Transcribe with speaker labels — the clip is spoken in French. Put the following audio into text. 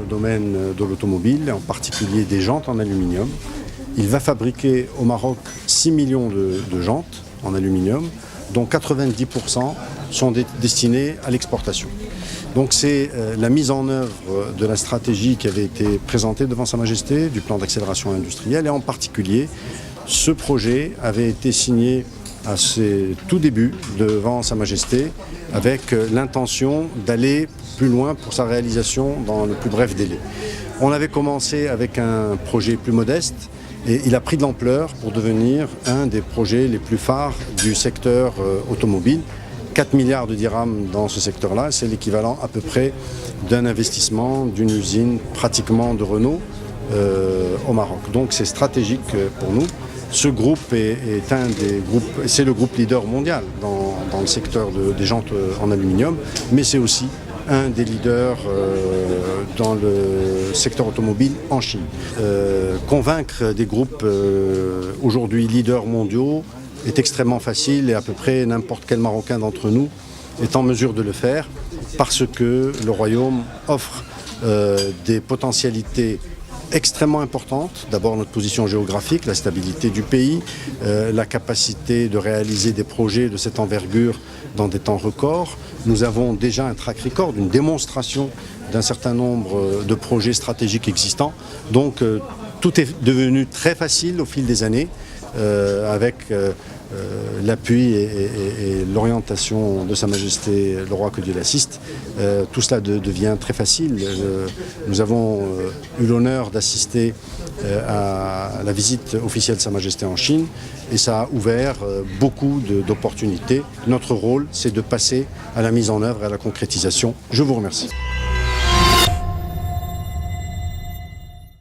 Speaker 1: domaine de l'automobile, en particulier des jantes en aluminium. Il va fabriquer au Maroc 6 millions de jantes en aluminium, dont 90% sont destinés à l'exportation. Donc c'est la mise en œuvre de la stratégie qui avait été présentée devant Sa Majesté, du plan d'accélération industrielle, et en particulier, ce projet avait été signé à ses tout débuts devant Sa Majesté avec l'intention d'aller plus loin pour sa réalisation dans le plus bref délai. On avait commencé avec un projet plus modeste et il a pris de l'ampleur pour devenir un des projets les plus phares du secteur automobile. 4 milliards de dirhams dans ce secteur-là, c'est l'équivalent à peu près d'un investissement d'une usine pratiquement de Renault au Maroc. Donc c'est stratégique pour nous. Ce groupe est un des groupes, c'est le groupe leader mondial dans le secteur des jantes en aluminium, mais c'est aussi un des leaders dans le secteur automobile en Chine. Convaincre des groupes aujourd'hui leaders mondiaux est extrêmement facile et à peu près n'importe quel Marocain d'entre nous est en mesure de le faire parce que le Royaume offre des potentialités extrêmement importantes. D'abord notre position géographique, la stabilité du pays, la capacité de réaliser des projets de cette envergure dans des temps records. Nous avons déjà un track record, une démonstration d'un certain nombre de projets stratégiques existants. Donc tout est devenu très facile au fil des années avec l'appui et l'orientation de Sa Majesté le Roi, que Dieu l'assiste. Tout cela devient très facile. Nous avons eu l'honneur d'assister à la visite officielle de Sa Majesté en Chine et ça a ouvert beaucoup d'opportunités. Notre rôle, c'est de passer à la mise en œuvre et à la concrétisation. Je vous remercie.